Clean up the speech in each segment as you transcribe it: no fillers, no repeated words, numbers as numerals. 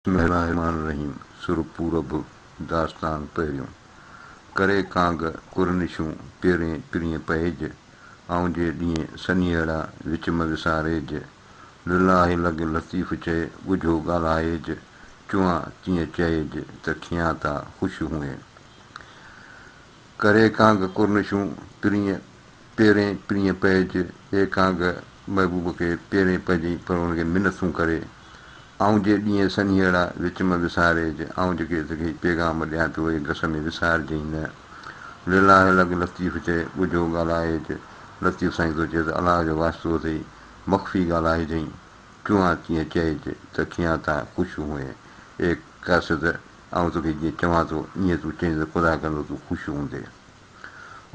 बिस्मिल्लाहिर्रहमानिर्रहीम सुर पूरब दास्तान पहिरियों करे कांग कुरनिशूं पेरें पिरीं पइज आऊं जे ॾींहं सनीअड़ा विच में विसारेज लिलाहे लॻ लतीफ़ चए ॿुझो ॻाल्हाएज चुआं तीअं चएज त खियां था ख़ुशि हुए करे कांग कुरनिशूं पेरें पिरीं पइज ए कांग महबूब खे पेरें पइजी पर हुनखे मिनतूं करे आऊं जे ॾींहं सनीअड़ा विच में विसारेज आऊं जेके तोखे पैगाम ॾियां पियो उहे घस में विसारजई न लिलाहे लॻ लतीफ़ चए ॿुझो ॻाल्हाएज लतीफ़ साईं थो चए त अलाह जो वास्तो अथई मख़फ़ी ॻाल्हाइजई चुआं तीअं चइज त खियां था ख़ुशि हुए ए कासिद आऊं तोखे जीअं चवां थो ईअं तूं चईं त ख़ुदा कंदो तूं ख़ुशि हूंदे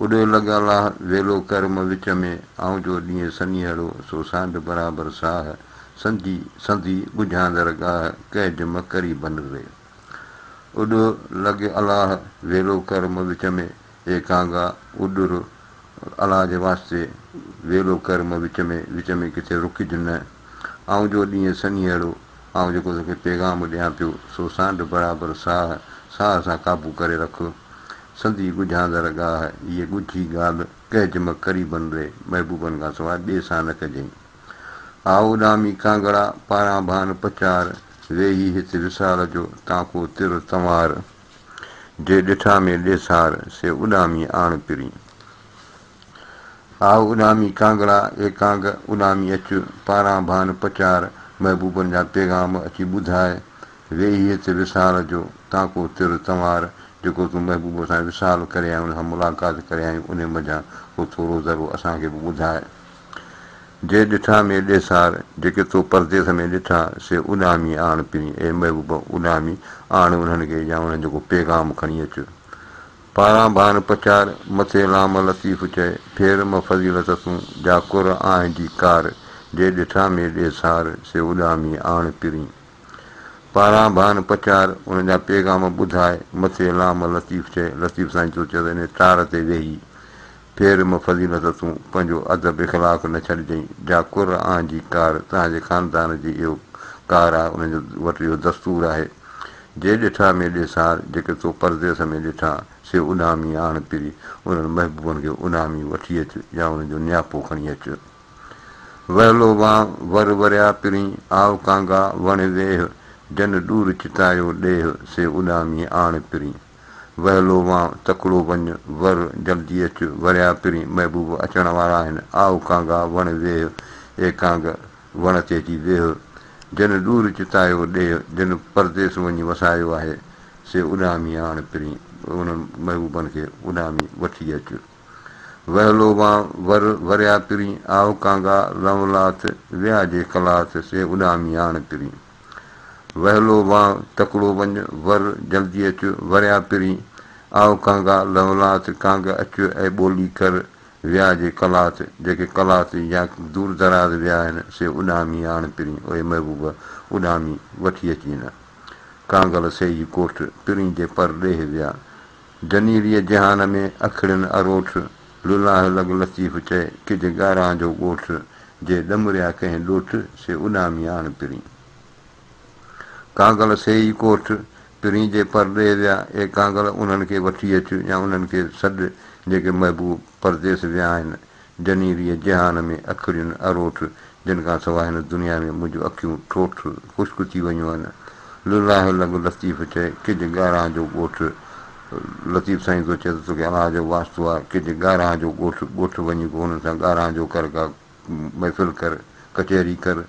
उॾो लॻ अलाह वेलो कर्म विच में आऊं जो ॾींहुं सनीअड़ो सो सांड बराबरि साह संधी ॻुझांदड़ गाह कैज मकरी बन रे उॾो लॻ अलाह वेलो कर्म विच में ए कांगा उॾुर अलाह जे वास्ते वेलो कर्म विच में किथे रुकिज न आऊं जो ॾींहुं सनीअड़ो आऊं जेको तोखे पैगाम ॾियां पियो सो सांड बराबरि साह सां क़ाबू करे रख संधी ॻुझांदड़ गाह इहे ॻुझी ॻाल्हि कैज में करी बन रे महबूबनि खां सवाइ ॿिए सां न कजई आओ उॾामी कांगड़ा पारां भान पचार वेही हिते विसाल जो ताको तिर तंवार जे ॾिठा में ॾेसार से उॾामी आण पिरी आओ उॾामी कांगड़ा ए कांग उॾामी अचु पारां भान पचार महबूबनि जा पैगाम अची ॿुधाए वेही हिते विसाल जो ताको तिर तंवार जेको तूं महबूब सां विसाल करे आहीं उन सां मुलाक़ात करे आहीं उन मज़ा उहो थोरो ज़रो असांखे बि ॿुधाए जे ॾिठा में ॾेसार जेके तो परदेस में ॾिठा से उॾामी आण पिरी ए महबूब उॾामी आण उन्हनि खे या उन्हनि जेको पैगाम खणी अचु पारां भान पचार मथे लाम लतीफ़ चए फेर म फज़ीलत तूं जा कुर आहीं जी कार जे ॾिठा में ॾेसार से उॾामी आण पिरी पारां भान पचार उन्हनि जा पैगाम ॿुधाए मथे लाम लतीफ़ चए लतीफ़ साईं थो चए त इन टार ते वेही फेर में फज़ीलत तूं पंहिंजो अदब इख़लाक़ न छॾिजई जा कुर आं जी कार तव्हांजे ख़ानदान जी इहो कार आहे उनजो वटि इहो दस्तूर आहे जे ॾिठा में ॾेसार जेके तो परदेस में ॾिठा से उॾामी आण पिरी उन्हनि महबूबनि खे उॾामी वठी अचु या उनजो नियापो खणी अचु वहलो वां वर वरिया पिरी आव कांगा वण वेह जन ॾूर चितायो ॾेह से उॾामी आण पिरी वहलो वां तकिड़ो वञ वर जल्दी अचु वरिया पिरी महबूब अचण वारा आहिनि आव कांगा वण वेह ए कांग वण ते अची वेह जन ॾूर चितायो ॾेह जिन परदेस वञी वसायो आहे से उॾामी आण पिरी उन्हनि महबूबनि खे उॾामी वठी अचु वहलो वां वर वरिया पिरी आव कांगा लवलाथ विया जे कलाथ से उॾामी आण पिरी वहलो वां तकिड़ो वञ वर जल्दी अचु वरिया पिरी आव कांगा लवलाथ कांग अचु ऐं ॿोली कर विया जे कलाथ जेके कलाथ या दूर दराज़ विया आहिनि से उॾामी आण पिरी उहे महबूब उॾामी वठी अची न कांगल सही कोठ पिरी जे पर ॾेह विया जनीरीअ जहान में अखड़ियुनि अरोठ लुलाह लॻ लतीफ़ चए किज ॻारां जो ॻोठ जे ॾमरिया कंहिं ॾोठ से उॾामी आण पिरी कांगल सही कोठ पिरी जे पर ॾे विया ए कांगल उन्हनि खे वठी अचु या उन्हनि खे सॾु जेके महबूब परदेस विया आहिनि जनीरीअ जहान में अखड़ियुनि अरोठ जिन खां सवाइ हिन दुनिया में मुंहिंजूं अखियूं ठोठ ख़ुश्क थी वयूं आहिनि लुलाह लॻ लतीफ़ चए किज ॻारां जो ॻोठ लतीफ़ साईं थो चए त तोखे अलाह जो वास्तो आहे किज ॻारां जो ॻोठ वञी पोइ हुननि सां ॻारां जो कर का महफ़िल कर कचहरी कर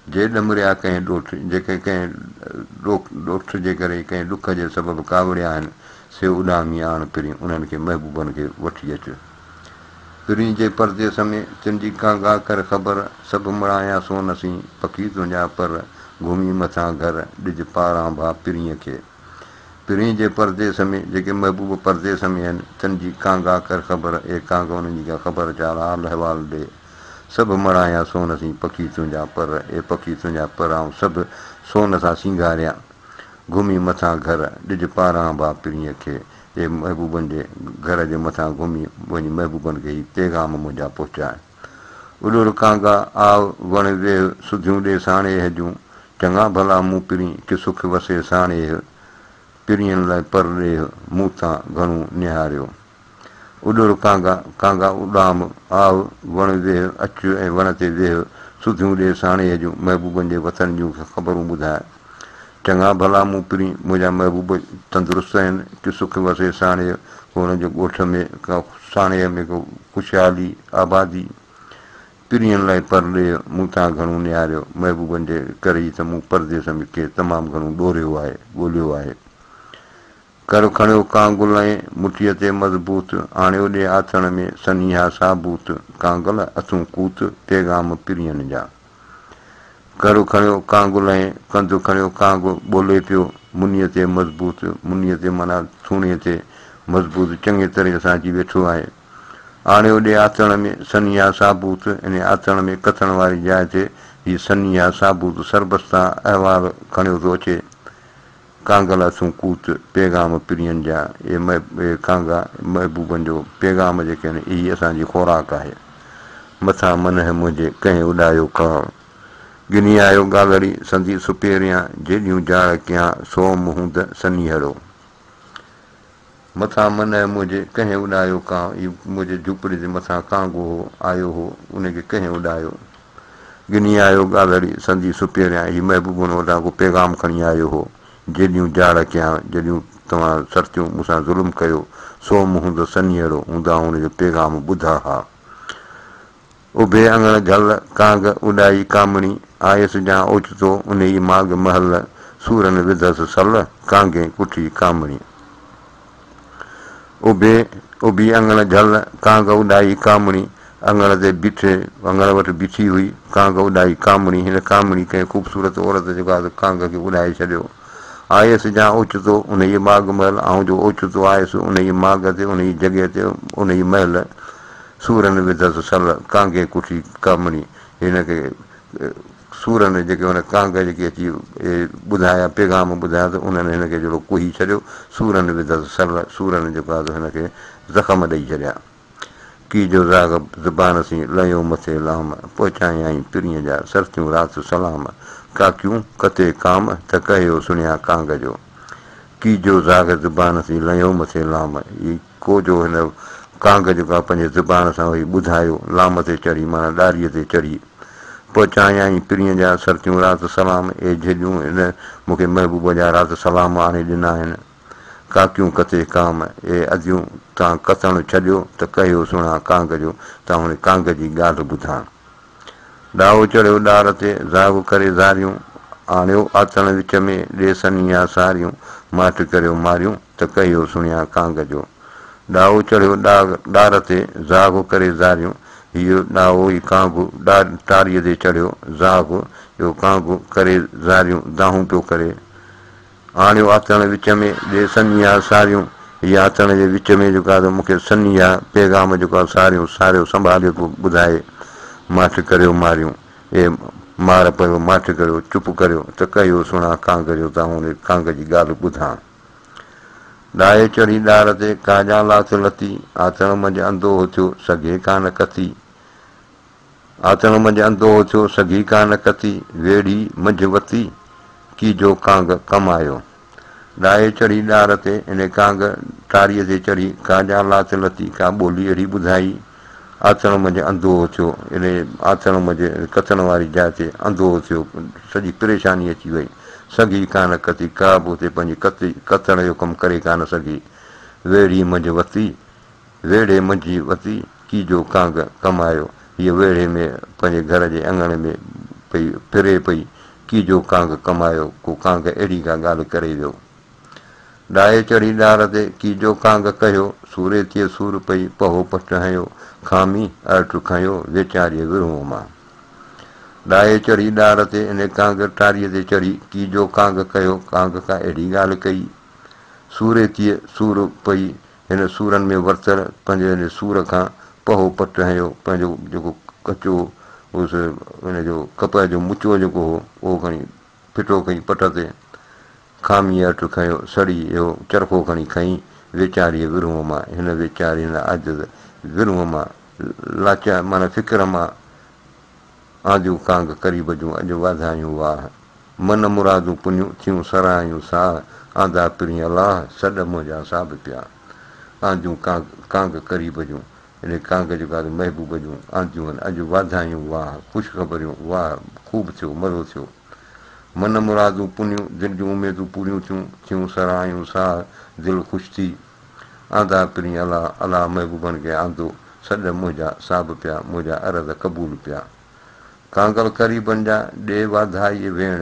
जे ॾमरिया कंहिं ॾोठ जेके कंहिं ॾोठ जे करे कंहिं ॾुख जे सबबु कावड़िया आहिनि से उॾामी आण पिरी उन्हनि खे महबूबनि खे वठी अचु पिरी जे परदेस में तुंहिंजी कांगा कर ख़बर सभु मड़ाया सोनसी पखी तुंहिंजा पर घुमी मथां घर ॾिज पारां भा पिरीअ खे पिरी जे परदेस में जेके महबूब परदेस में आहिनि तुंहिंजी कांगा कर ख़बर ए कांग उन्हनि जी का ख़बर चाल हाल अहिवाल ॾे सभु मड़ाया सोन सी पखी तुंहिंजा पर ए पखी तुंहिंजा पर ऐं सभु सोन सां सिंगारिया घुमी मथां घर ॾिज पारां भा पिरीअ खे ए महबूबनि जे घर जे मथां घुमी वञी महबूबनि खे ई पैगाम मुंहिंजा पहुचाए उॾुर कांगा आव वण वेह सुधियूं ॾे साणे हजूं चङा भला मूं पिरी कि सुख वसे साणे पिरीअनि लाइ पर ॾे मूं तां घणो निहारियो उॾुर कांगा कांगा उॾाम आव वण वेह अच ऐं वण ते वेह सुधियूं ॾे साणे जूं महबूबनि जे वतन जूं ख़बरूं ॿुधाए चङा भला मूं पिरी मुंहिंजा महबूब तंदुरुस्त आहिनि कि सुख वसे साणे हुनजे ॻोठ में का साणेअ में को ख़ुशहाली आबादी पिरीअनि लाइ पर ॾे मूं तां घणो निहारियो महबूबनि जे करे ई त मूं परदेस में के तमामु घणो ॾोरियो आहे ॻोल्हियो आहे कर खणियो कांगुल ऐं मुठीअ ते मज़बूत आणियो ॾे आथण में सनीहा साबूत कांगल अथूं कूत पैगाम पिरीअनि जा कर खणियो कांगुल ऐं कंधु खणियो कांग ॿोले पियो मुनीअ ते मज़बूत मुनीअ ते माना थूणे ते मज़बूत चङे तरह सां अची वेठो आहे आणियो ॾे आथण में सनीहा साबूत इन आथण में कथण वारी जाइ ते हीअ सनीहा साबूत सरबस्तां अहवाल खणियो थो अचे कांगल अथूं कूत पैगाम पिरीअनि जा इहे कांगा महबूबनि जो पैगाम जेके आहिनि इहा असांजी खुराक आहे मथां मन मुंहिंजे कंहिं उॾायो करणु गिनी आयो ॻाल्हड़ी संदी सुपेरियां जेॾियूं जाड़ कयां सोम हूंद सनीहड़ो मथां मन मुंहिंजे कंहिं उॾायो कां इहो मुंहिंजे झुपड़ी जे मथां कांगो हो आयो हो उनखे कंहिं उॾायो गिनी आयो ॻाल्हड़ी संदी सुपेरियां हीउ महबूबनि वटां को पैगाम खणी आयो हो जेॾियूं जाड़ कयां जॾहिं तव्हां सरतियूं मूंसां ज़ुल्म कयो सोम हूंदो सनीहड़ो हूंदा हुनजो पैगाम ॿुधा हा उभे अङण झल कांग उॾाई कामणी आयसि जां ओचितो उन ई माग महल सूरनि विधसि सल कांगे कुठी कामणी उभी अङण झल कांग उॾाई कामणी अङण ते बीठे अङण वटि बीठी हुई कांग उॾाई कामणी हिन कामणी कंहिं ख़ूबसूरत औरत जेको आहे कांग खे उॾाए छॾियो आयसि जां ओचितो उन ई माग महल ऐं जो ओचितो आयसि उन ई माग ते उन ई जॻह ते उन ई महल सूरनि विधसि सल कांगे कुठी कामणी हिनखे सूरनि जेके हुन कांग जेके अची ॿुधाया पैगाम ॿुधाया त उन्हनि हिनखे जहिड़ो कुही छॾियो सूरनि विधसि सल सूरनि जेको आहे त हिनखे ज़ख़्म ॾेई छॾिया की जो ज़ाग ज़ुबान सी लयो मथे लाम पहुचायई पिरीअ जा सरतियूं राति सलाम काकियूं कते काम त कयो सुञा कांग जो की जो ज़ाग ज़ुबान सी लयो मथे लाम ही को जो हिन कांग जेको आहे पंहिंजे ज़ुबान सां वरी ॿुधायो लाम ते चढ़ी माना ॾारीअ ते चढ़ी पहुचायई पिरीअ जा सरतियूं राति सलाम जेॾियूं हिन मूंखे महबूब जा राति सलाम आणे ॾिना आहिनि काकियूं कते काम अदियूं तव्हां कथणु छॾियो त कयो सुहिणा कांग जो तव्हां हुन कांग जी ॻाल्हि ॿुधां ॾाहो चढ़ियो ॾार ते ज़ाग करे ज़ारियूं आणियो आथण विच में ॾे सनीहा सारियूं माठ करियो मारियूं त कयो सुहिणा कांग जो ॾाहो चढ़ियो ॾार ते ज़ाग करे ज़ारियूं हीअ ॾाहो ई कांगू टारीअ ते चढ़ियो ज़ाग इहो कांगू करे ज़ारियूं दाहूं पियो करे आणियो आथण विच में ॾे सनीहा सारियूं हीअ आथण जे विच में जेको आहे त मूंखे सनीहा पैगाम जेको आहे सारियूं सारियो संभाले पियो ॿुधाए माठ करियो मारियूं मार पियो माठ करियो चुप करियो त कयो सुहिणा कांग जो तव्हां हुन कांग जी ॻाल्हि ॿुधां ॾाहे चढ़ी ॾार ते काजा लाथ लथी आथण मंझि अंधो थियो सघे कान कथी आथण मंझि अंधो थियो सघी कान कथी वेड़ी मंझि वती की जो कांग कमायो ॾाहे चढ़ी ॾार ते इन कांग टारीअ ते चढ़ी काजा लाथ लथी का ॿोली अहिड़ी ॿुधाई आथण मंझि अंधो थियो इन आथण मंझि कथण वारी जाइ ते अंधो थियो सॼी परेशानी अची वई सघी कान कथी का बि हुते पंहिंजी कथण जो कमु करे कान सघी वेड़ी मंझि वती वेड़े मंझि वती की जो कांग कमायो हीअ वेड़े में पंहिंजे घर जे अङण में पई फिरे पई की जो कांग कमायो को कांग अहिड़ी का ॻाल्हि करे वियो ॾाहे चढ़ी ॾार ते की जो कांग कयो सूरेतीअ सूर पई पहो पट हयो खामी अर्ट खयो वेचारीअ विरहो मां ॾाहे चढ़ी ॾार ते इन कांग टारीअ ते चढ़ी की जो कांग कयो कांग का अहिड़ी ॻाल्हि कई सूरेतीअ सूर पई हिन सूरनि में वरितल पंहिंजे हिन सूर खां पहो पट हयो पंहिंजो जेको कचो उस हुनजो कपह जो मुचो जेको हो उहो खणी फिटो कई पट ते खामी अठ खयो सड़ी इहो चरखो खणी खईं वेचारीअ विरहो मां हिन वेचारी हिन अॼु विरहो मां लाचा माना फ़िक्र मां आदियूं कांग क़रीब जूं अॼु वाधायूं वाह मन मुरादूं पुनियूं थियूं सराहियूं साह आंदा पिरी अलाह सॾ मुंहिंजा साब पिया आंदियूं कांग क़रीब जूं इन कांग जेका महबूब जूं आंदियूं आहिनि अॼु वाधायूं वाह ख़ुशख़बरियूं वाह ख़ूब थियो मज़ो थियो मन मुरादूं पुनियूं दिलि जूं उमेदूं पूरियूं थियूं सराहियूं साह दिलि ख़ुशि थी आंदा पिरी अलाह अलाह महबूबनि खे आंदो सॾ मुंहिंजा साब पिया मुंहिंजा अरज़ क़बूल पिया कांगल क़रीबनि जा ॾे वाधाईअ भेण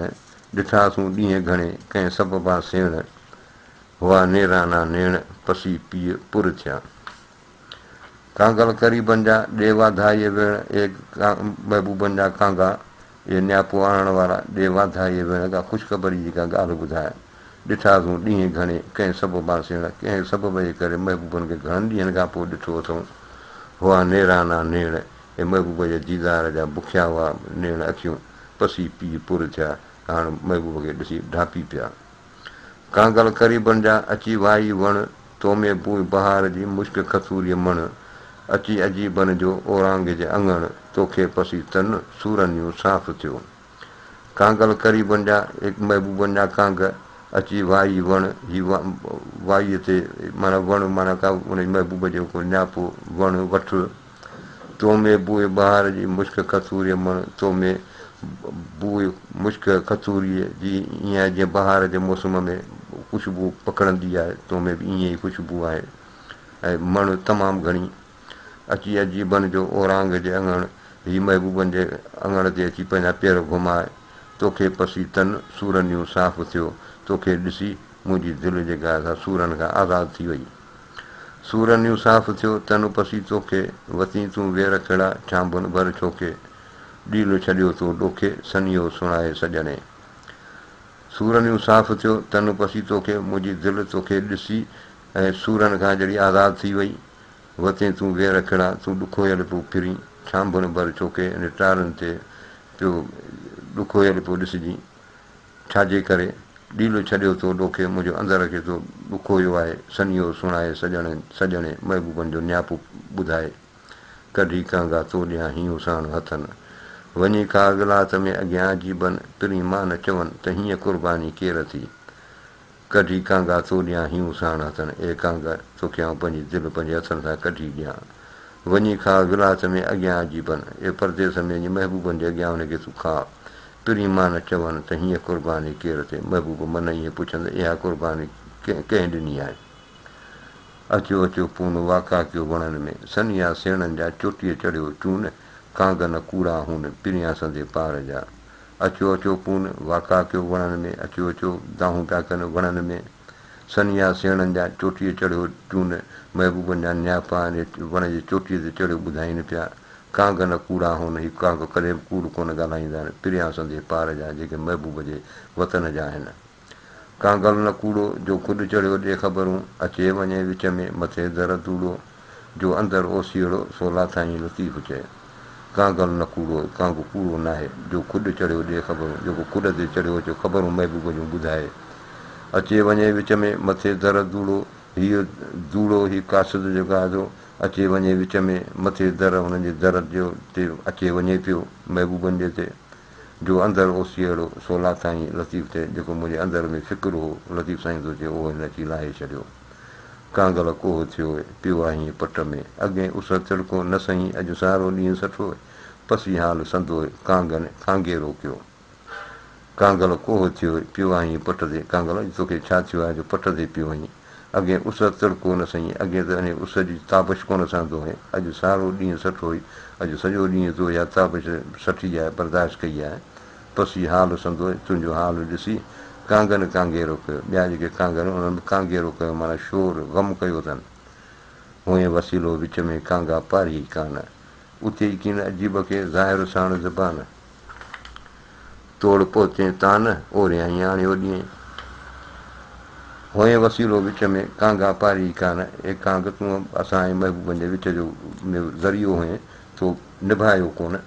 ॾिठासूं ॾींहं घणे कंहिं सबबा सेण हुआ नेराना नेण पसी पीउ पुर थिया कांगल क़रीबनि जा ॾे वाधाईअ भेण महबूबनि जा कांगा इहे नियापो आणण वारा ॾे वाधाईअ भेण का ख़ुशख़बरी जी का ॻाल्हि ॿुधाए ॾिठासूं ॾींहं घणे कंहिं सबबा सेण कंहिं सबब जे करे महबूबनि खे घणनि ॾींहंनि खां पोइ ॾिठो अथऊं हुआ नेराना नेण हे महबूब जे दीदार जा बुखिया हुआ नेण अखियूं पसी पीउ पुर थिया हाणे महबूब खे ॾिसी ढापी पिया कांगल क़रीबनि जा अची वाई वण तो में बूई बहार जी मुश्क खसूरीअ मण अची अजीबनि जो ओरांग जे अंगण तोखे पसी तन सूरनियूं साफ़ थियो कांगल क़रीबनि जा महबूबनि जा कांग अची वाई वण ही वाईअ ते माना वण माना का उन महबूब जो को नियापो वण वठ तो में बूए बहार जी मुश्क खसूरीअ मण तो में बूए मुश्क खसूरीअ जी ईअं जीअं बहार जे मौसम में ख़ुशबू पकड़ंदी आहे तो में बि ईअं ई ख़ुशबू आहे ऐं मण तमामु घणी अची अजीबनि जो ओरांग जे अंगण हीअ महबूबनि जे अंगण ते अची पंहिंजा पेर घुमाए तोखे पसी तन सूरनियूं साफ़ थियो तोखे ॾिसी मुंहिंजी दिलि जेका आहे सूरनि खां आज़ादु थी वई सूरनियूं साफ़ थियो तन पसी तोखे वती तूं वेर खड़ा छांबुनि भर छोके ॾील छॾियो तो ॾोखे सनियो सुणाए सॼणे सूरनियूं साफ़ थियो तन पसी तोखे मुंहिंजी दिलि तोखे ॾिसी ऐं सूरनि खां जहिड़ी आज़ादु थी वई वते तूं वेर खड़ा तूं ॾुखोयल पियो फिरी छांबुनि भर छोके इन टारनि ते पियो ॾुखोयल पियो ॾिसजी छाजे करे ॾील छॾियो तो ॾोखे मुंहिंजो अंदर खे तो ॾुखोयो आहे सनियो सुणाए सॼणे महबूबनि जो नियापो ॿुधाए कढी कांगा तो ॾियां हीअं साण हथनि वञी का विलात में अॻियां जीबनि पिरी मां न चवनि त हीअं क़ुर्बानी केरु थी कढी कांगा तो ॾियां हीअं साण हथनि ए कांग तोखे आउं पंहिंजी दिलि पंहिंजे हथनि सां कढी ॾियां वञी खा विलात में अॻियां जीबनि ए परदेस में महबूबनि जे अॻियां हुनखे तूं खा पिरी मां न चवनि त हीअं क़ुर्बानी केरु थिए महबूब मन ईअं पुछंदे इहा क़ुर्बानी कंहिं ॾिनी आहे अचो अचो पून वाका कयो वणनि में सनिया सेणनि जा चोटीअ चढ़ियो चून कांग न कूड़ा हुन पिरियां संदे पार जा अचो अचो पून वाका कयो वणनि में अचो अचो दाहूं पिया कनि वणनि में सनिया सेणनि जा चोटीअ चढ़ियो चून महबूबनि जा नियापा वण जे चोटीअ ते चढ़ियो ॿुधाइनि पिया कांग न कूड़ा हुन हीउ कांग कॾहिं बि कूड़ कोन ॻाल्हाईंदा आहिनि पिरियां संदे पार जा जेके महबूब जे वतन जा आहिनि कांगल न कूड़ो जो ख़ुदि चढ़ियो ॾे ख़बरूं अचे वञे विच में मथे दर धूड़ो जो अंदरि ओसीड़ो सो लाथाईं लतीफ़ चए कांगल न कूड़ो कांग कूड़ो न आहे जो ख़ुदि चढ़ियो ॾे ख़बरूं जेको ख़ुदि ते चढ़ियो अचे ख़बरूं महबूब जूं ॿुधाए अचे वञे विच में मथे दर धूड़ो हीअ धूड़ो हीउ कासिद जेको आहे अचे वञे विच में मथे दर हुननि जे दर जो ते अचे वञे पियो महबूबनि जे ते जो अंदरि ओसीड़ो सो लाथाईं लतीफ़ ते जेको मुंहिंजे अंदरि में फ़िक्रु हो लतीफ़ साईं थो चए उहो हिन अची लाहे छॾियो कांगल कोह थियो पियो आहे हीअं पट में अॻे उस तिड़को न सही अॼु सारो ॾींहुं सठो पसी हाल संदो कांगे रोकियो कांगल कोह थियो पियो आहे हीअं पट ते कांगल तोखे छा थियो आहे जो पट ते पियो आहीं अॻे उस तिड़को न सही अॻे त अने उस जी ताबिश कोन सहंदो हुई अॼु सारो ॾींहुं सठो हुई अॼु सॼो ॾींहुं तो इहा ताबिश सठी आहे बर्दाश्त कई आहे पसी हाल संदो तुंहिंजो हाल ॾिसी कांगनि कांगेरो कयो ॿिया जेके कांगर उन्हनि कांगेरो कयो माना शोर ग़म कयो अथनि हुए वसीलो विच में कांगा पारी कान उते ई कीन अजीब खे ज़ाहिर साण ज़बान तोड़ पहुचे तान ओरियां ई आणियो ॾींहुं हुए वसीलो विच में कांगा पारी कान ए कांग तूं असां ऐं महबूबनि जे विच जो ज़रियो हुए तो निभायो कोन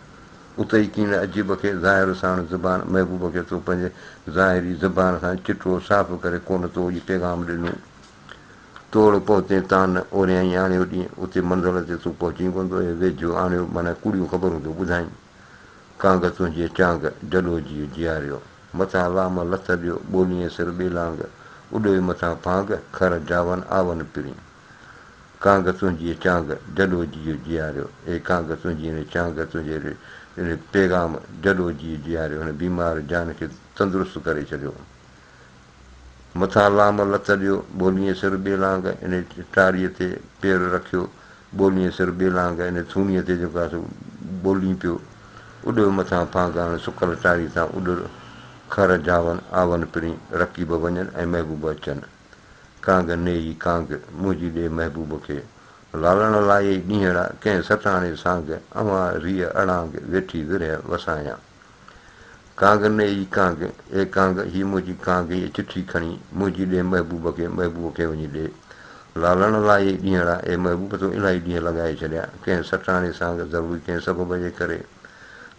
उते ई कीन अजीब खे ज़ाहिर साण ज़बान महबूब खे तूं पंहिंजे ज़ाहिरी ज़बान सां चिठो साफ़ करे कोन तो इहो पैगाम ॾिनो तोड़ पहुते तान ओरियां ई आणियो ॾींहुं उते मंज़िल ते तूं पहुची पवंदो ऐं वेझो आणियो माना कूड़ियूं ख़बरूं तूं ॿुधाईं कांग तुंहिंजी चांग जॾो जी जियारियो मथां लाम लथ ॾियो ॿोलीअ सिर ॿेलांग उॾे मथां भांग खर जावन आवन पिरी कांग तुंहिंजी चांग जॾो जीअ जीआरियो ए कांग तुंहिंजी हिन चांग तुंहिंजे हिन पैगाम जॾो जीअ जीआरियो हिन बीमार जान खे तंदुरुस्तु करे छॾियो मथां लाम लथ ॾियो ॿोलीअ सिर ॿेलांग इन टारीअ ते पेर रखियो ॿोलीअ सिर ॿेलांग इन थूणीअ ते जेको आहे सो ॿोली पियो उॾो मथां भांग हाणे सुकल टारी सां उॾ खर जावन आवन पिरी रकीब वञनि ऐं महबूब अचनि कांग नेई कांग मुंहिंजी ॾे महबूब खे लालण लाइ ॾींहड़ा कंहिं सटाणे सांग अवां रीह अड़ांग वेठी विरह वसायां कांग नेई कांग ए कांग हीअ मुंहिंजी कांग हीअ चिठी खणी मुंहिंजी ॾे महबूब खे वञी ॾे लालण लाइ ॾींहड़ा ए महबूब तो इलाही ॾींहं लॻाए छॾिया कंहिं सटाणे सांग ज़रूरी कंहिं सबब जे करे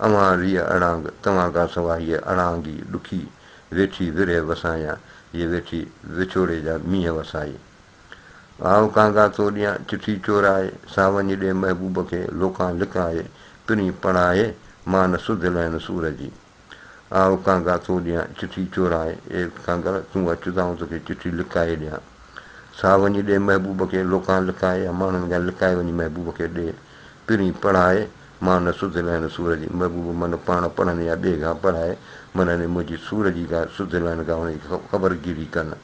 अवां रीह अड़ांग तव्हां खां सवाइ हीअ अड़ांगी ॾुखी वेठी विरह वसायां हीअ वेठी विछोड़े जा मींहं वसाई आऊं कांगा तो ॾियां चिठी चोराए सावञ ॾे महबूब खे लोकां लिकाए पिणी पढ़ाए मां न सुधियल आहिनि सूर जी आऊं कांगा तो ॾियां चिठी चोराए ए कांगा तूं अचु त आऊं तोखे चिठी लिकाए ॾियां सावञ ॾे महबूब खे लोकां लिकाए या माण्हुनि खां लिकाए वञी महबूब खे ॾे पिणी पढ़ाए मां न सुधियल आहिनि सूर जी महबूब मन पाण पढ़नि या ॿिए खां पढ़ाए मन ने मुंहिंजी सूर जी का सुधियल आहिनि का हुनजी ख़बरगिरी कनि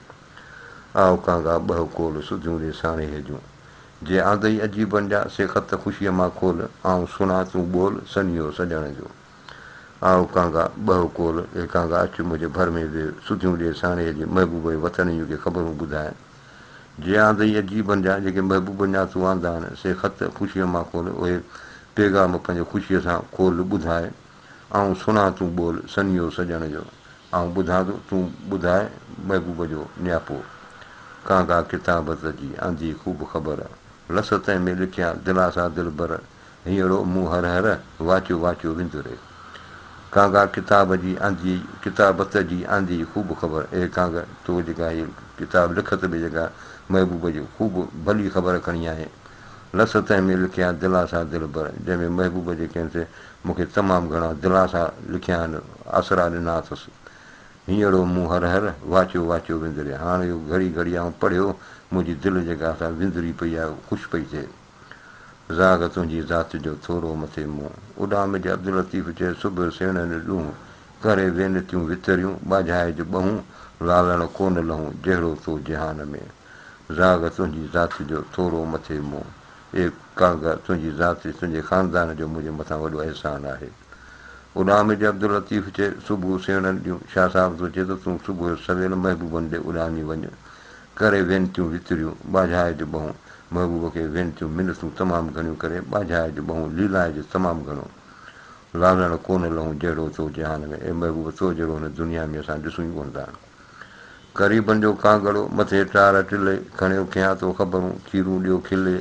आओ कांगा ॿ कोल सुधियूं ॾे साणे हेजूं जे आंदई अजीबनि जा से ख़त ख़ुशीअ मां खोल आऊं सुना तूं ॿोल सनियो सॼण जो आओ कांगा ॿ कोल ए कांगा अचु मुंहिंजे भर में वेह सुधियूं ॾे साणे हेजे महबूब जे वतन जूं के ख़बरूं ॿुधाए जे आंदई अजीबनि जा जेके महबूबनि जा तूं आंदा आहिनि से ख़त ख़ुशीअ मां खोल उहे पैगाम पंहिंजे ख़ुशीअ सां खोल ॿुधाए ऐं सुना तूं ॿोल सनियो सॼण जो ऐं ॿुधां थो तूं ॿुधाए महबूब जो नियापो कांगा किताबत जी आंदी ख़ूब ख़बर लस तंहिं में लिखिया दिलासा दिलबर हींअरो मूं हर हर वाचियो वाचियो विंदुरे कांगा किताबत जी आंदी ख़ूब ख़बर ए कांग तो जेका हीअ किताब लिखत बि जेका महबूब जी ख़ूब भली ख़बर खणी आहे लस तंहिं में लिखिया दिलासा दिलबर जंहिंमें महबूब जे कंहिं मूंखे तमामु घणा दिलासा लिखिया आहिनि आसरा ॾिना अथसि हींअरो मूं हर हर वाचियो वाचियो विंदुरे हाणे इहो घड़ी घड़ी आऊं पढ़ियो मुंहिंजी दिलि जेका असां विंदुरी पई आहे ख़ुशि पई थिए ज़ाग तुंहिंजी ज़ात जो थोरो मथे मुंहुं उॾाम जे अब्दुल लतीफ़ चए सुबुह सेणनि ॾूंहुं करे वेनतियूं वितरियूं ॿाझाए जो ॿहूं लालण कोन लहूं जहिड़ो तो जहान में ज़ाग तुंहिंजी ज़ात जो थोरो मथे मुंहुं ए कांग तुंहिंजी ज़ात तुंहिंजे ख़ानदान जो मुंहिंजे मथां वॾो अहसान आहे उॾाम जे अब्दुल लतीफ़ चए सुबुह सेणनि ॾियूं छा साहिब थो चए त तूं सुबुह सवेल महबूबनि ॾे उॾामी वञ करे वेनतियूं वितरियूं ॿाझाए जो ॿहूं महबूब खे वेनतियूं मिनतूं तमामु घणियूं करे ॿाझाए जो ॿहूं लीलाए जो तमामु घणो लालण कोन लहूं जहिड़ो तो जहान में ए महबूब तो जहिड़ो हिन दुनिया में असां ॾिसूं ई कोन था ग़रीबनि जो कांगड़ो मथे टार टिले खणियो कयां थो ख़बरूं खीरूं ॾियो खिले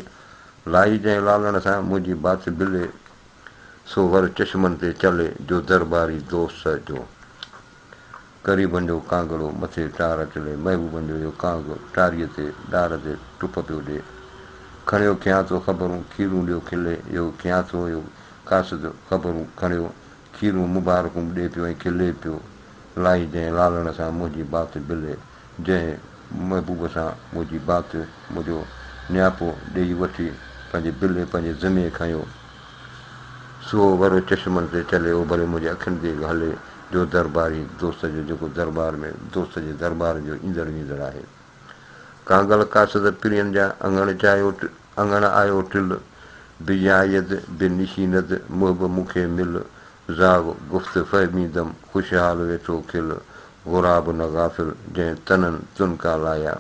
लाई जंहिं लालण सां मुंहिंजी बात बिले सो वर चश्मनि ते चले जो दरबारी दोस्त जो ग़रीबनि जो कांगड़ो मथे टार टिले महबूबनि जो इहो कांग टारीअ ते डार ते टुप पियो ॾिए खणियो कयां थो ख़बरूं खीरूं ॾियो खिले इहो कयां थो इहो कासिद ख़बरूं खणियो खीरूं मुबारकूं ॾिए पियो ऐं खिले पियो लाई जंहिं लालण सां मुंहिंजी बात बिले जंहिं महबूब सां मुंहिंजी बात मुंहिंजो नियापो ॾेई वठी पंहिंजे बिले पंहिंजे ज़िमे खयो सो वरो चश्मनि ते चले उहो भले मुंहिंजे अखियुनि ते हले जो दरबारी दोस्त जो जेको दरबार में दोस्त जे दरबार जो ईंदड़ वींदड़ आहे कांगल कासिद पिरियनि जा अङण आयो टिल बिजायद बेनिशीनद मुहब मूंखे मिल ज़ाग गुफ़्त फ़हमीदमि ख़ुशहाल वेठो खिल ग़ुराब न गाफ़िल जंहिं तननि तुनका लाया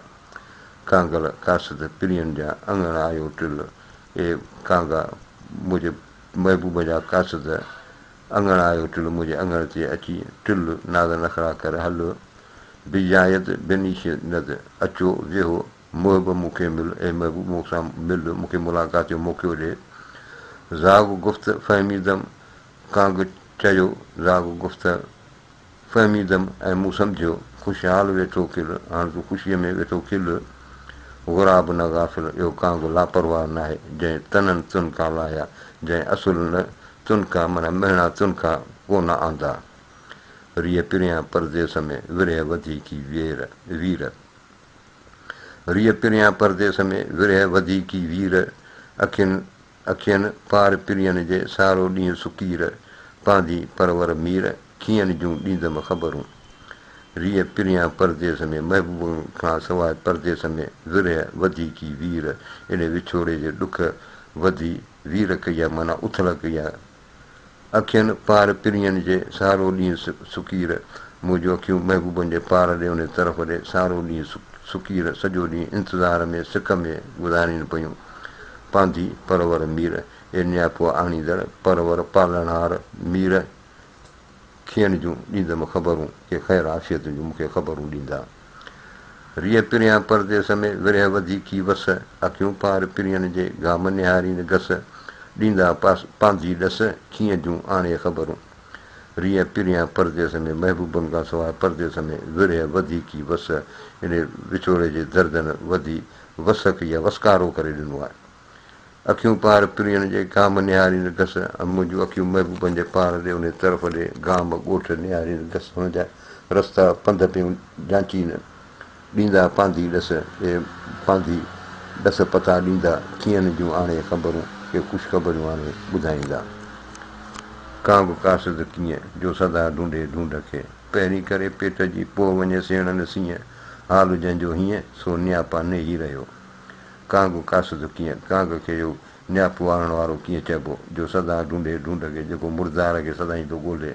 कांगल कासिद पिरियनि जा अङण आयो टिल ए कांगा मुंहिंजे महबूब जा कासिद अङण आयो टिल मुंहिंजे अङण ते अची टिल नाज़ नखरा कर हल बिजायद बेनिशीनद अचो वेहो मुहब मूंखे मिल ऐं महबूब मूंसां मिल मूंखे मुलाक़ात जो मौक़ो ॾिए ज़ाग गुफ़्त फ़हमीदमि कांग चयो ज़ाग गुफ़्त फ़हमीदमि ऐं मूं सम्झियो ख़ुशहाल वेठो खिल हाणे तूं ख़ुशीअ में वेठो खिल ग़ुराब न गाफ़िल इहो कांग लापरवाह न आहे जंहिं तननि तुनका लाया जंहिं असुल न तुनका माना मेणा तुनका कोन आंदा रीह पिरियां परदेस में विरह वधीकी वीर रीह पिरियां परदेस में विरह वधीकी वीर अखियुनि पार पिरियनि जे सारो ॾींहुं सुकीर पांदी परवर मीर कीअं जूं ॾींदमि ख़बरूं रीह पिरियां परदेस में महबूब खां सवाइ परदेस में विरह वधीकी वीर इन विछोड़े जे ॾुख वधी वीर कई आहे माना उथल कई आहे अखियुनि पार पिरियनि जे सारो ॾींहुं सुकीर मुंहिंजो अखियूं महबूबनि जे पार ॾे उन तरफ़ ॾे सारो ॾींहुं सुकीर सॼो ॾींहुं इंतज़ार में सिक में गुज़ारीनि पियूं पांदी परवर मीर ए नियापो आणींदड़ परवर पालणहार मीर खियनि जूं ॾींदमि ख़बरूं के ख़ैर आफ़ियत जूं मूंखे ख़बरूं ॾींदा रीह पिरियां परदेस में विरह वधीकी वस अखियूं पार पिरियनि जे गाम निहारीनि घस ॾींदा पांदी ॾस कीअं जूं आणे ख़बरूं रीह पिरियां परदेस में महबूबनि खां सवाइ परदेस में विरह वधीकी वस इन विछोड़े जे दर्दनि वधी वस कई आहे वसकारो करे ॾिनो आहे अखियूं पार पिरियनि जे गाम निहारीनि घस मुंहिंजूं अखियूं महबूबनि जे पार ॾे उन तरफ़ ॾे गाम ॻोठ निहारीनि घस हुनजा रस्ता पंध पियूं जांचीनि ॾींदा पांदी ॾस पांदी ॾस पता ॾींदा कीअं जूं आणे ख़बरूं के ख़ुशख़बरियूं हाणे ॿुधाईंदा कांग कासिद कीअं जो सदा ढूंढे ढूंढ खे पहिरीं करे पेट जी पोइ वञे सेणनि सीअं हाल जंहिंजो हीअं सो नियापा ने ई रहियो कांग कासिद कीअं कांग खे जो नियापो आणण वारो कीअं चइबो जो सदा ढूंढे ढूंढ खे जेको मुर्दार खे सदाईं थो ॻोल्हे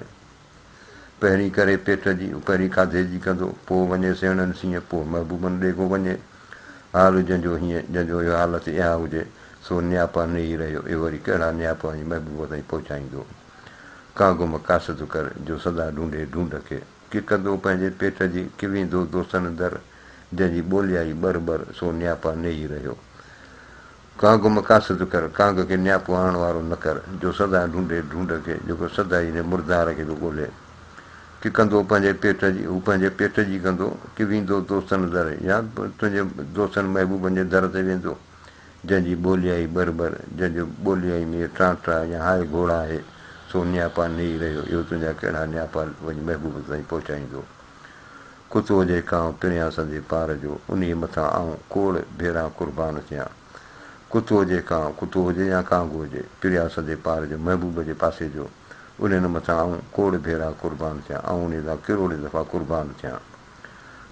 पहिरीं करे पेट जी पहिरीं खाधे जी कंदो पोइ वञे सेणनि सीअं पोइ महबूबनि ॾे को वञे हाल जंहिंजो हीअं जंहिंजो इहो हालति इहा हुजे सो नियापा ने ई रहियो इहो वरी कहिड़ा नियापा वञी महबूब ताईं पहुचाईंदो कांगुम कासिद कर जो सदा ढूंढे ढूंढ खे कि कंदो पंहिंजे पेट जी किवींदो दोस्तनि दर जंहिंजी ॿोलियाई बर बर सो नियापा ने ई रहियो कांगुम कासिद कर कांग खे नियापो आणण वारो न कर जो सदा ढूंढे ढूंढ खे जेको सदाई ने मुर्दार खे थो ॻोल्हे कि कंदो पंहिंजे पेट जी हू पंहिंजे पेट जी कंदो कि वेंदो दोस्तनि दर या तुंहिंजे दोस्तनि महबूबनि जे दर ते वेंदो जंहिंजी ॿोलियाई बर बर जंहिंजो ॿोलियाई में टांटा या हाय घोड़ा आहे सो नियापा ने ई रहियो इहो तुंहिंजा कहिड़ा नियापा वञी महबूब ताईं पहुचाईंदो कुतो जे कांव पिरियां संदे पार जो उन मथां आऊं कोड़ भेरा कुर्बान थियां कुतो जे कांव कुतो हुजे या कांगो हुजे पिरियां संदे पार जो महबूब जे पासे जो उन्हनि मथां आऊं कोड़ भेरा कुर्बान थियां ऐं उन सां किरोड़े दफ़ा कुर्बान थियां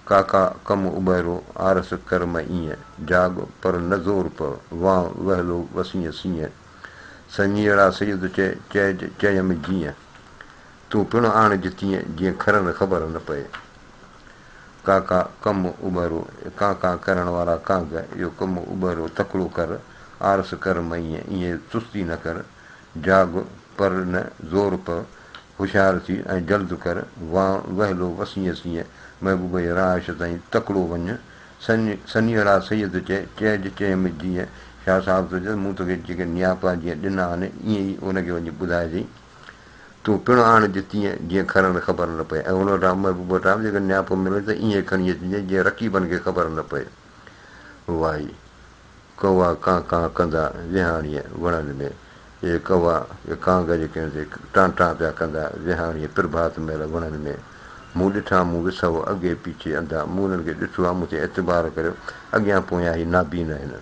काका कमु उॿारो आरस कर्म ईअं जाग पर न ज़ोर प वां वहलो वसीअ सीअं सञीअड़ा सैद चयमि जीअं तूं पिणु आणिज तीअं जीअं खरनि ख़बर न पए काका कमु उॿारो काका करण वारा कांग इहो कमु उॿारो तकिड़ो कर आरस कर ईअं सुस्ती न कर जाग पर न ज़ोर प होशियारु थी ऐं जल्द कर वां वहलो वसीअ सीअं महबूब जे राश ताईं तकिड़ो वञु सनीअड़ा सैद चयमि जीअं छा साहिबु थो चए मूं तोखे जेके नियापा जीअं ॾिना आहिनि ईअं ई उनखे वञी ॿुधाइजांइ तूं पिणु आणिज तीअं जीअं खरनि ख़बर न पए ऐं हुन वटां महबूब वटां जेकर नियापो मिले त ईअं खणी अचिजांइ जीअं रक़ीबनि खे ख़बर न पए वाई कौआ कां कंदा विहाणीअ वणनि में इहे कौआ कांग जेके टांटा पिया कंदा विहाणीअ प्रभात महिल वणनि में मूं ॾिठा मूं विसव अॻे पीछे अंधा मूं उन्हनि खे ॾिठो आहे मूं ते एतबार करियो अॻियां पोयां ई नाबीन आहिनि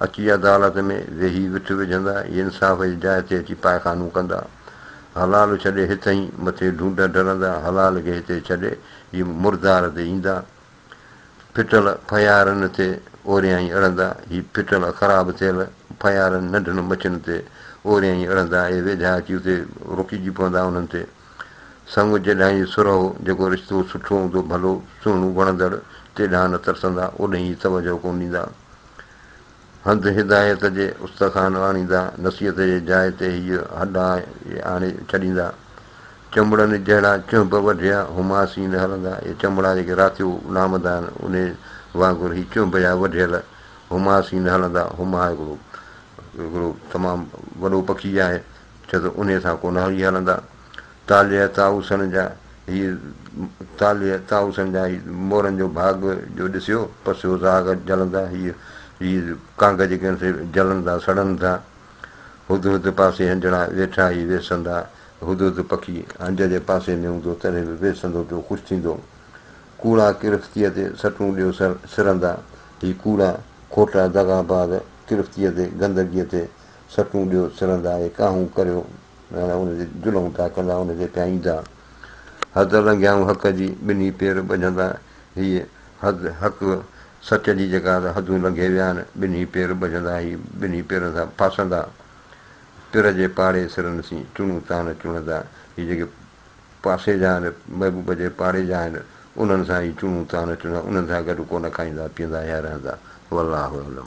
अची अदालत में वेही विठ विझंदा इंसाफ़ जी जाइ ते अची पायखानूं कंदा हलाल छॾे हिते ई मथे ढूंढ डरंदा हलाल खे हिते छॾे हीअ मुर्दार ते ईंदा फिटल फयारनि ते ओरियां ई अड़ंदा हीअ फिटल ख़राबु थियल फयारनि नंढनि मच्छियुनि ते ओरियां ई अड़ंदा इहे वेझा अची उते रुकिजी पवंदा उन्हनि ते संग जेॾांहुं सुरहो जेको रिश्तो सुठो हूंदो भलो सुहिणो वणंदड़ तेॾांहुं न तरसंदा ओॾांहुं ई तवजो कोन ॾींदा हंधि हिदायत जे उस्तखान आणींदा नसीहत जे जाइ ते हीअ हॾा आणे छॾींदा चंबड़नि जहिड़ा चुंब वढिया हुमासीन हलंदा इहे चंबड़ा जेके राति जो नामदा आहिनि उन वांगुरु हीअ चुंब जा वढियल हुमासीन हलंदा हुमा हिकिड़ो तमामु वॾो पखी आहे छो त उन सां कोन हलंदा तालिया ताउसनि जा मोरनि जो भाग जो ॾिसियो पसियो साग जलंदा हीअ कांग जेके जलनि था सड़नि था हुद हुद पासे हंजणा वेठा ई वेसंदा हुदुद पखी हंज जे पासे में हूंदो तॾहिं बि वेसंदो पियो ख़ुशि थींदो। कूड़ा किरफ़्तीअ ते सटूं ॾियो सिरंदा, हीअ कूड़ा खोटा दगाबाज़ किरफ़्तीअ ते गंदगीअ ते सटूं ॾियो सिरंदा, ऐं काहूं करियो उनते जुलूं था कंदा, उनते पिया ईंदा। हद लंघियाऊं हक़ जी ॿिन्ही पेर ॿजंदा, हीअ हक़ सच जी जेका हदूं लंघे विया आहिनि, ॿिन्ही पेर ॿजंदा, हीअ ॿिन्ही पेरनि सां फासंदा। पिर जे पाड़े सिरनि सी चुणूं तान चुणंदा, हीअ जेके पासे जा आहिनि महबूब जे पाड़े जा आहिनि, उन्हनि सां ई चुणूं तान चुणंदा, उन्हनि सां गॾु कोन खाईंदा पीअंदा या रहंदा। वल्लाहु अलम।